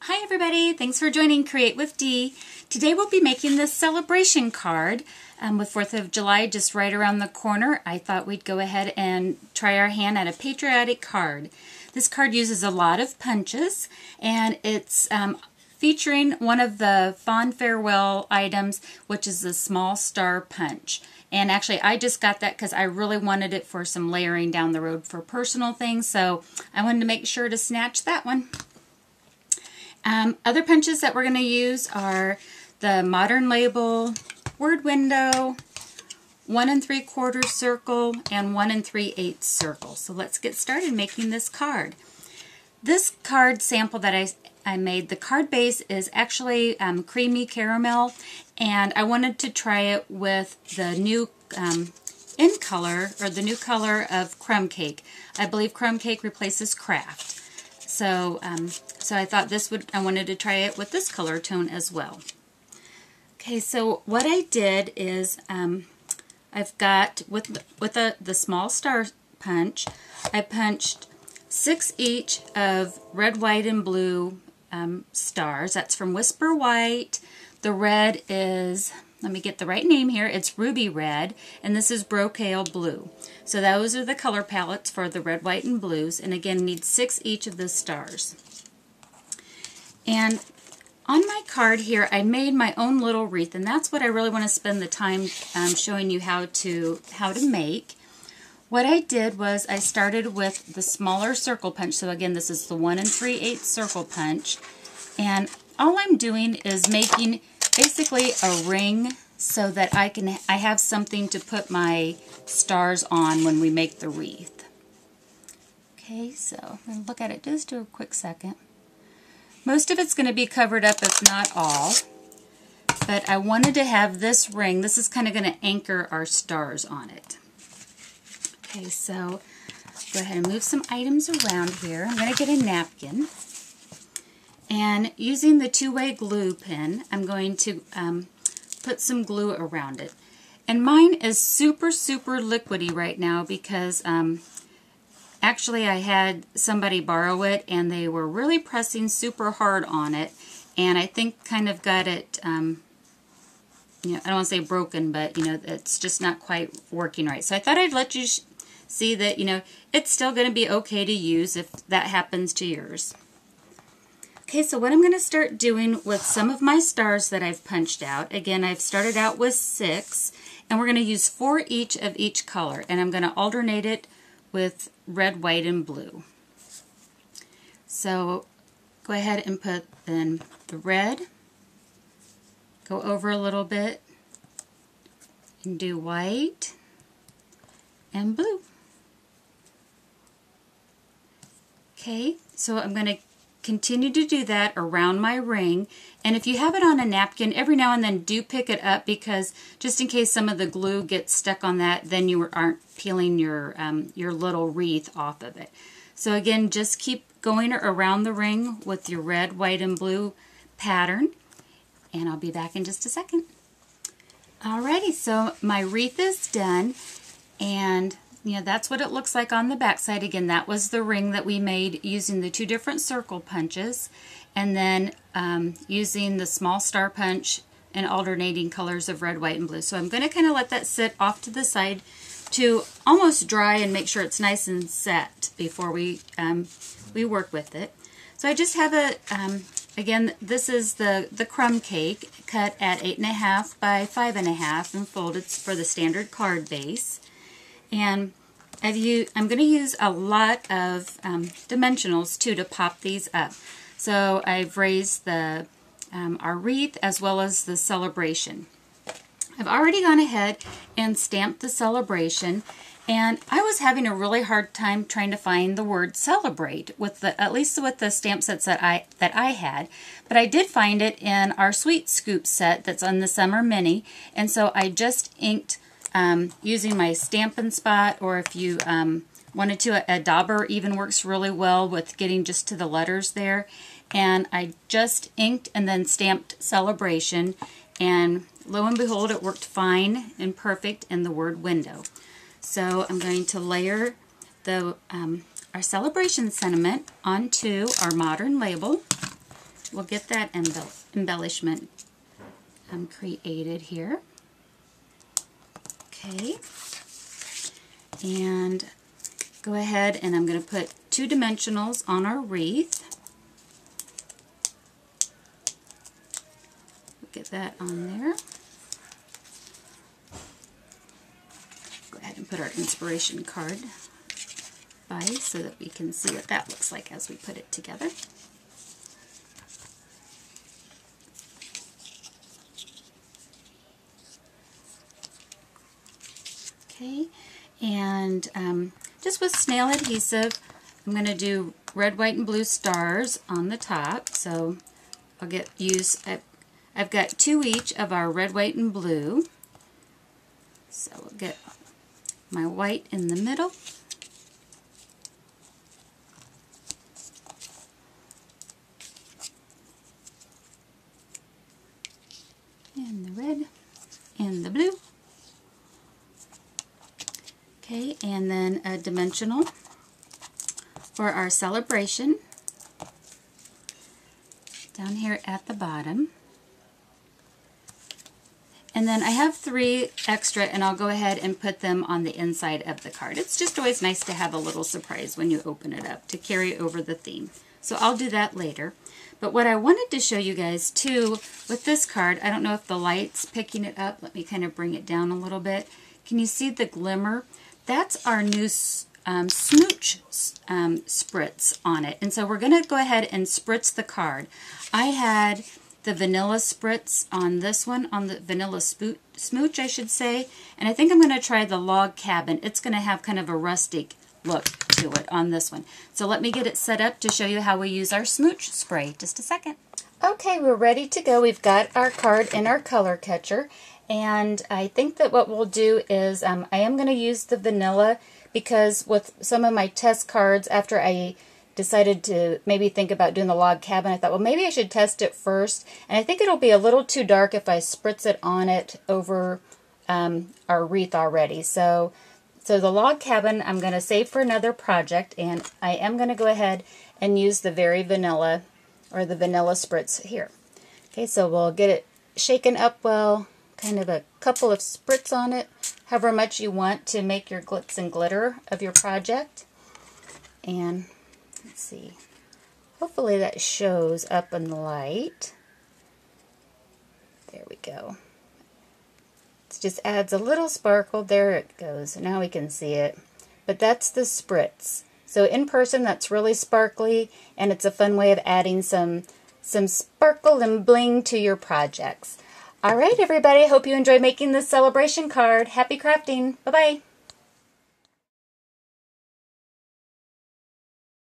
Hi everybody, thanks for joining Create with Dee. Today we'll be making this celebration card with 4th of July just right around the corner. I thought we'd go ahead and try our hand at a patriotic card. This card uses a lot of punches and it's featuring one of the fond farewell items, which is the small star punch. And actually I just got that because I really wanted it for some layering down the road for personal things, so I wanted to make sure to snatch that one. Other punches that we're going to use are the Modern Label, Word Window, 1 3/4 circle, and 1 3/8 circle. So let's get started making this card. This card sample that I made, the card base is actually creamy caramel, and I wanted to try it with the new in color, or the new color of crumb cake. I believe crumb cake replaces craft. So, so I thought I wanted to try it with this color tone as well. Okay, so what I did is I've got, with the small star punch, I punched 6 each of red, white, and blue stars. That's from Whisper White. The red is, let me get the right name here, it's Ruby Red, and this is Brocale Blue. So those are the color palettes for the red, white, and blues, and again need 6 each of the stars. And on my card here I made my own little wreath, and that's what I really want to spend the time showing you how to make. What I did was I started with the smaller circle punch. So again, this is the 1 3/8 circle punch, and all I'm doing is making basically a ring so that I have something to put my stars on when we make the wreath. Okay, so I'm going to look at it just a quick second. Most of it's going to be covered up, if not all, but I wanted to have this ring. This is kind of going to anchor our stars on it. Okay, so go ahead and move some items around here. I'm going to get a napkin, and using the two-way glue pen, I'm going to put some glue around it. And mine is super liquidy right now because actually I had somebody borrow it and they were really pressing super hard on it, and I think kind of got it, you know, I don't want to say broken, but you know, it's just not quite working right. So I thought I'd let you see that, you know, it's still going to be okay to use if that happens to yours. Okay, so what I'm going to start doing with some of my stars that I've punched out, again, I've started out with 6, and we're going to use 4 each of each color, and I'm going to alternate it with red, white, and blue. So go ahead and put then the red, go over a little bit, and do white and blue. Okay, so I'm going to continue to do that around my ring, and if you have it on a napkin, every now and then do pick it up, because just in case some of the glue gets stuck on that, then you aren't peeling your little wreath off of it. So again, just keep going around the ring with your red, white, and blue pattern, and I'll be back in just a second. Alrighty, so my wreath is done, and you know, that's what it looks like on the back side. Again, that was the ring that we made using the 2 different circle punches, and then using the small star punch and alternating colors of red, white, and blue. So I'm going to kind of let that sit off to the side to almost dry and make sure it's nice and set before we work with it. So I just have a, again, this is the crumb cake cut at 8.5 by 5.5 and folded for the standard card base. And I'm going to use a lot of dimensionals too to pop these up. So I've raised the our wreath as well as the celebration. I've already gone ahead and stamped the celebration, and I was having a really hard time trying to find the word celebrate with at least with the stamp sets that I had, but I did find it in our Sweet Scoop set that's on the Summer Mini, and so I just inked using my Stampin' Spot, or if you wanted to, a dauber even works really well with getting just to the letters there. And I just inked and then stamped celebration, and lo and behold, it worked fine and perfect in the word window. So I'm going to layer the our celebration sentiment onto our modern label. we'll get that embellishment created here. Okay, and go ahead and I'm going to put 2 dimensionals on our wreath. Get that on there. Go ahead and put our inspiration card by so that we can see what that looks like as we put it together. Okay, and just with snail adhesive, I'm going to do red, white, and blue stars on the top. So I'll I've got 2 each of our red, white, and blue. So we'll get my white in the middle. And the red and the blue. Okay, and then a dimensional for our celebration down here at the bottom. And then I have 3 extra, and I'll go ahead and put them on the inside of the card. It's just always nice to have a little surprise when you open it up to carry over the theme. So I'll do that later. But what I wanted to show you guys too with this card, I don't know if the light's picking it up. Let me kind of bring it down a little bit. Can you see the glimmer? That's our new smooch spritz on it. And so we're going to go ahead and spritz the card. I had the vanilla spritz on this one, on the vanilla smooch, I should say. And I think I'm going to try the log cabin. It's going to have kind of a rustic look to it on this one. So let me get it set up to show you how we use our smooch spray. Just a second. Okay, we're ready to go. We've got our card in our color catcher. And I think that what we'll do is I am going to use the vanilla because with some of my test cards, after I decided to maybe think about doing the log cabin, I thought, well, maybe I should test it first. And I think it'll be a little too dark if I spritz it on it over our wreath already. So the log cabin I'm going to save for another project, and I am going to go ahead and use the very vanilla, or the vanilla spritz here. Okay, so we'll get it shaken up well, kind of a couple of spritz on it, however much you want to make your glitz and glitter of your project. And let's see, hopefully that shows up in the light. There we go. It just adds a little sparkle. There it goes. Now we can see it. But that's the spritz. So in person, that's really sparkly, and it's a fun way of adding some sparkle and bling to your projects. All right, everybody. Hope you enjoyed making this celebration card. Happy crafting. Bye-bye.